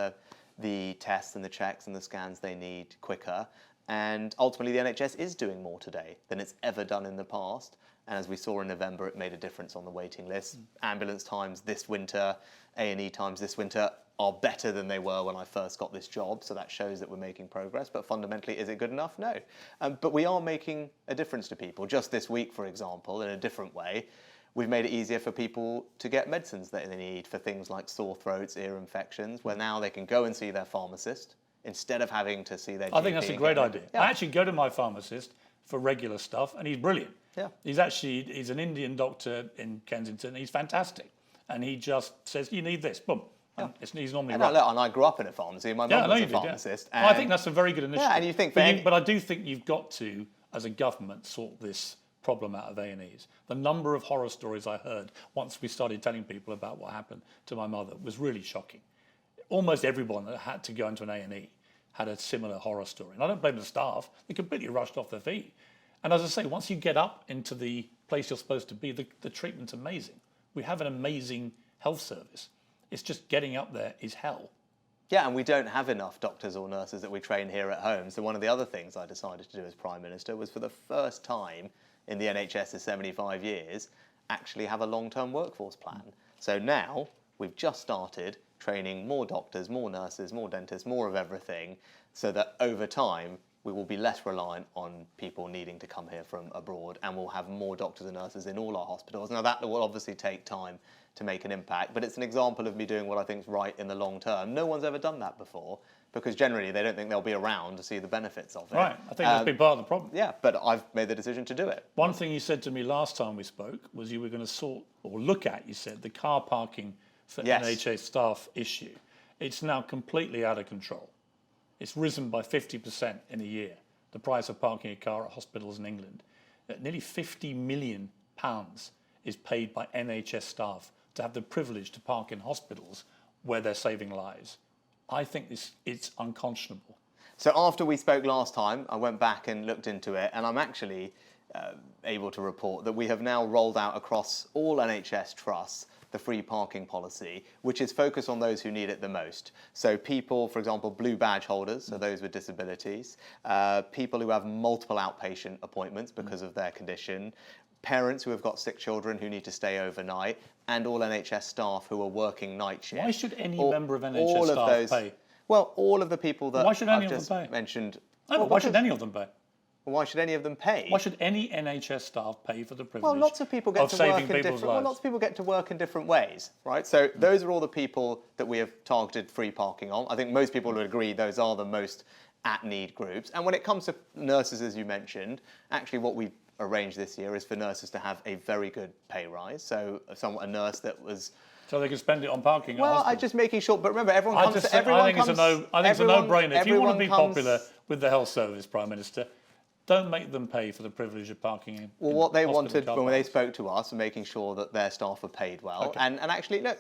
the tests and the checks and the scans they need quicker. And ultimately, the NHS is doing more today than it's ever done in the past. And as we saw in November, it made a difference on the waiting list. Ambulance times this winter, A&E times this winter are better than they were when I first got this job. So that shows that we're making progress. But fundamentally, is it good enough? No. But we are making a difference to people. Just this week, for example, in a different way, we've made it easier for people to get medicines that they need for things like sore throats, ear infections, where now they can go and see their pharmacist instead of having to see their GP. I think that's a great idea. Yeah. I actually go to my pharmacist for regular stuff, and he's brilliant. Yeah. He's an Indian doctor in Kensington. He's fantastic. And he just says, you need this, boom. Yeah. He's normally right. And I grew up in a pharmacy. My mum was a pharmacist. Yeah. I think that's a very good initiative. Yeah, and you think... But I do think you've got to, as a government, sort this problem out of A&Es. The number of horror stories I heard once we started telling people about what happened to my mother was really shocking. Almost everyone that had to go into an A&E had a similar horror story. And I don't blame the staff. They completely rushed off their feet. And as I say, once you get up into the place you're supposed to be, the treatment's amazing. We have an amazing health service. It's just getting up there is hell. Yeah, and we don't have enough doctors or nurses that we train here at home. So one of the other things I decided to do as Prime Minister was, for the first time in the NHS's 75 years, actually have a long-term workforce plan. So now we've just started training more doctors, more nurses, more dentists, more of everything, so that over time we will be less reliant on people needing to come here from abroad, and we'll have more doctors and nurses in all our hospitals. Now that will obviously take time to make an impact, but it's an example of me doing what I think is right in the long term. No one's ever done that before, because generally they don't think they'll be around to see the benefits of it. Right, I think that's been part of the problem. Yeah, but I've made the decision to do it. One thing you said to me last time we spoke was you were going to sort, or look at, you said, the car parking for NHS staff issue. It's now completely out of control. It's risen by 50% in a year, the price of parking a car at hospitals in England. Nearly £50 million is paid by NHS staff to have the privilege to park in hospitals where they're saving lives. I think it's unconscionable. So after we spoke last time, I went back and looked into it, and I'm actually able to report that we have now rolled out across all NHS trusts the free parking policy, which is focused on those who need it the most. So people, for example, blue badge holders, so those with disabilities, people who have multiple outpatient appointments because of their condition, parents who have got sick children who need to stay overnight, and all NHS staff who are working night shifts. Why should any member of NHS staff pay? Well, all of the people that Why should any I've of just them pay? mentioned. No, but why should any of them pay? Why should any of them pay? Why should any NHS staff pay for the privilege Well, lots of people get to work in different. Well, lots of people get to work in different ways, right? So those are all the people that we have targeted free parking on. I think most people would agree those are the most at-need groups. And when it comes to nurses, as you mentioned, actually what we've arranged this year is for nurses to have a very good pay rise. So a nurse that was. So they can spend it on parking. Well, I'm just making sure. But remember, everyone comes. I think it's a no-brainer. If you want to be popular with the health service, Prime Minister, don't make them pay for the privilege of parking in. Well, what they wanted when they spoke to us and making sure that their staff were paid well, Okay. and actually, look,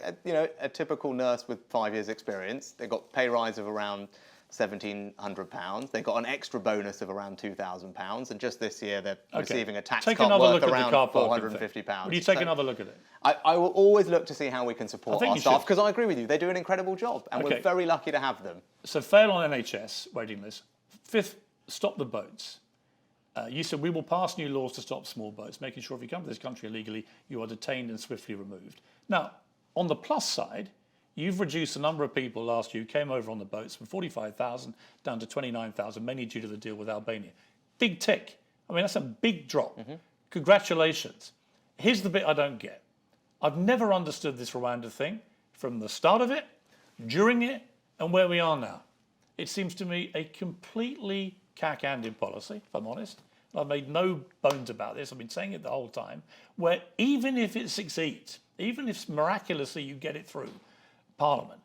a typical nurse with 5 years' experience, they got pay rise of around £1,700. They got an extra bonus of around £2,000, and just this year they're receiving a tax cut worth around £450. Will you take another look at it? I will always look to see how we can support our staff, because I agree with you, they do an incredible job, and we're very lucky to have them. So fail on NHS waiting list. Fifth, stop the boats. You said we will pass new laws to stop small boats, making sure if you come to this country illegally, you are detained and swiftly removed. Now, on the plus side, you've reduced the number of people last year who came over on the boats from 45,000 down to 29,000, mainly due to the deal with Albania. Big tick. I mean, that's a big drop. Congratulations. Here's the bit I don't get. I've never understood this Rwanda thing from the start of it, during it, and where we are now. It seems to me a completely cack-handed policy, if I'm honest. I've made no bones about this. I've been saying it the whole time, where even if it succeeds, even if miraculously you get it through Parliament,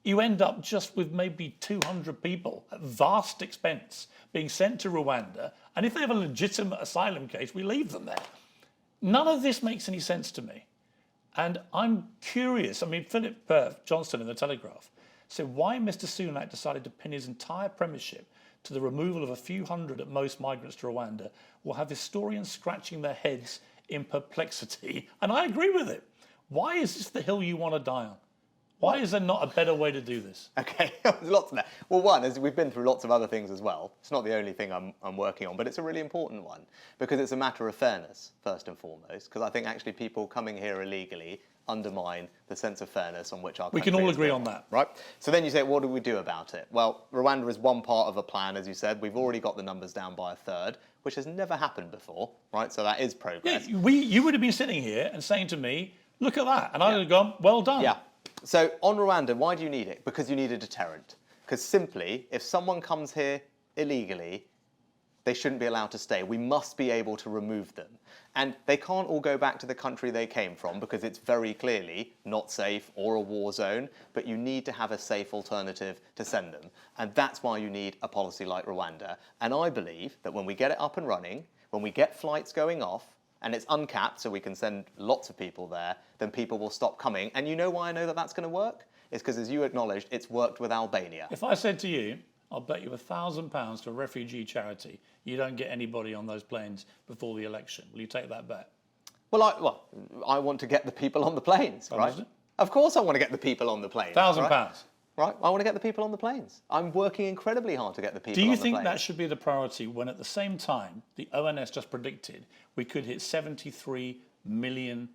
you end up just with maybe 200 people at vast expense being sent to Rwanda, and if they have a legitimate asylum case, we leave them there. None of this makes any sense to me. And I'm curious. I mean, Philip Johnston in The Telegraph said why Mr. Sunak decided to pin his entire premiership to the removal of a few hundred at most migrants to Rwanda will have historians scratching their heads in perplexity. And I agree with it. Why is this the hill you want to die on? Why is there not a better way to do this? Okay, there's lots of that. Well, one is we've been through lots of other things as well. It's not the only thing I'm working on, but it's a really important one because it's a matter of fairness, first and foremost, because I think actually people coming here illegally undermine the sense of fairness on which our country We can all is agree built. on that. Right? So then you say, what do we do about it? Well, Rwanda is one part of a plan, as you said. We've already got the numbers down by a third, which has never happened before, right? So that is progress. Yeah, you would have been sitting here and saying to me, look at that. And I would have gone, well done. Yeah. So on Rwanda, why do you need it? Because you need a deterrent. Because simply, if someone comes here illegally, they shouldn't be allowed to stay. We must be able to remove them. And they can't all go back to the country they came from because it's very clearly not safe or a war zone, but you need to have a safe alternative to send them. And that's why you need a policy like Rwanda. And I believe that when we get it up and running, when we get flights going off, and it's uncapped so we can send lots of people there, then people will stop coming. And you know why I know that that's going to work? It's because, as you acknowledged, it's worked with Albania. If I said to you, I'll bet you £1,000 to a refugee charity, you don't get anybody on those planes before the election. Will you take that bet? Well, I want to get the people on the planes, right? Of course I want to get the people on the planes. £1,000. Right, I want to get the people on the planes. I'm working incredibly hard to get the people on the planes. Do you think that should be the priority when at the same time the ONS just predicted we could hit 73 million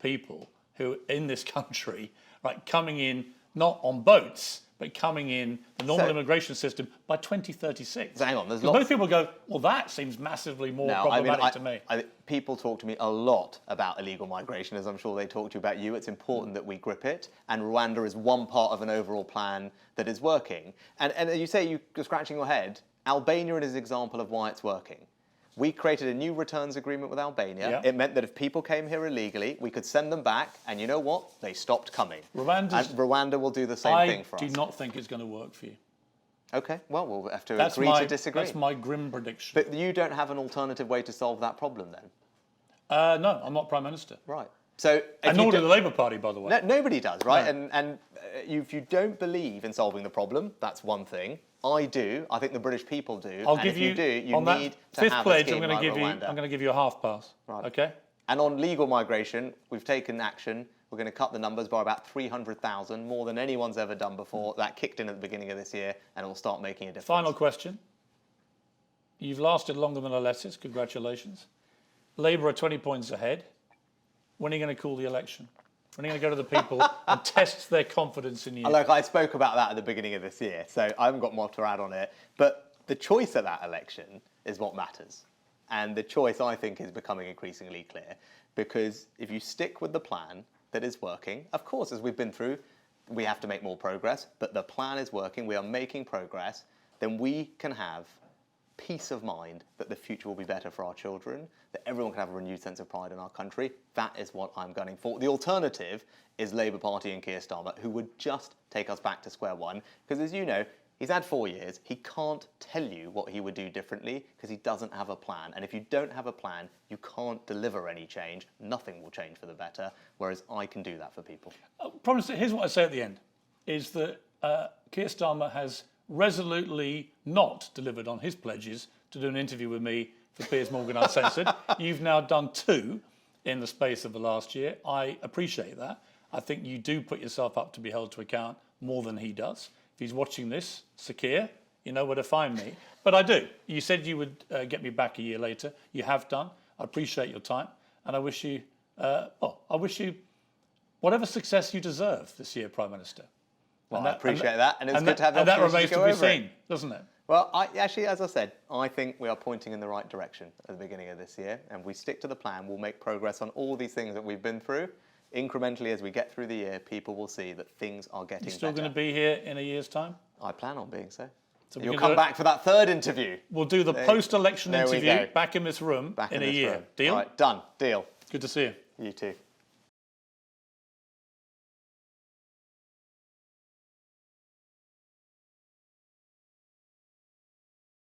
people who in this country, right, coming in not on boats, but coming in the normal immigration system by 2036. So hang on, there's lots. Most people go, well, that seems massively more problematic to me. People talk to me a lot about illegal migration, as I'm sure they talk to you about you. It's important that we grip it, and Rwanda is one part of an overall plan that is working. And you say you're scratching your head. Albania is an example of why it's working. We created a new returns agreement with Albania. Yeah. It meant that if people came here illegally, we could send them back, and you know what? They stopped coming. Rwanda will do the same thing for us. I do not think it's going to work for you. Okay, well, we'll have to agree to disagree. That's my grim prediction. But you don't have an alternative way to solve that problem then? No, I'm not Prime Minister. Right. So, and nor do the Labour Party, by the way. No, nobody does, right? No. And if you don't believe in solving the problem, that's one thing. I do. I think the British people do. I'll give you, if you do, you on need that to fifth have pledge, a scheme like I'm going to give you a half pass. Right. Okay? And on legal migration, we've taken action. We're going to cut the numbers by about 300,000, more than anyone's ever done before. That kicked in at the beginning of this year, and it will start making a difference. Final question. You've lasted longer than a lettuce. Congratulations. Labour are 20 points ahead. When are you going to call the election? When are you going to go to the people and test their confidence in you? Look, I spoke about that at the beginning of this year, so I haven't got more to add on it. But the choice of that election is what matters. And the choice, I think, is becoming increasingly clear. Because if you stick with the plan that is working, of course, as we've been through, we have to make more progress, but the plan is working, we are making progress, then we can have peace of mind that the future will be better for our children, that everyone can have a renewed sense of pride in our country. That is what I'm gunning for. The alternative is Labour Party and Keir Starmer, who would just take us back to square one, because as you know, he's had 4 years. He can't tell you what he would do differently because he doesn't have a plan. And if you don't have a plan, you can't deliver any change. Nothing will change for the better, whereas I can do that for people. Here's what I say at the end, is that Keir Starmer has resolutely not delivered on his pledges to do an interview with me for Piers Morgan Uncensored. You've now done 2 in the space of the last year. I appreciate that. I think you do put yourself up to be held to account more than he does. If he's watching this, Sakir, you know where to find me. But I do. You said you would get me back a year later. You have done. I appreciate your time. And I wish you, whatever success you deserve this year, Prime Minister. Well, I appreciate that. And it's good to have the that opportunity remains to go to be over it. seen, doesn't it? Well, actually, as I said, I think we are pointing in the right direction at the beginning of this year. And we stick to the plan. We'll make progress on all these things that we've been through. Incrementally, as we get through the year, people will see that things are getting better. You're still going to be here in a year's time? I plan on being so. So you'll come back for that 3rd interview. We'll do the post-election interview back in this room in a year. Room. Deal? All right, done. Deal. Good to see you. You too.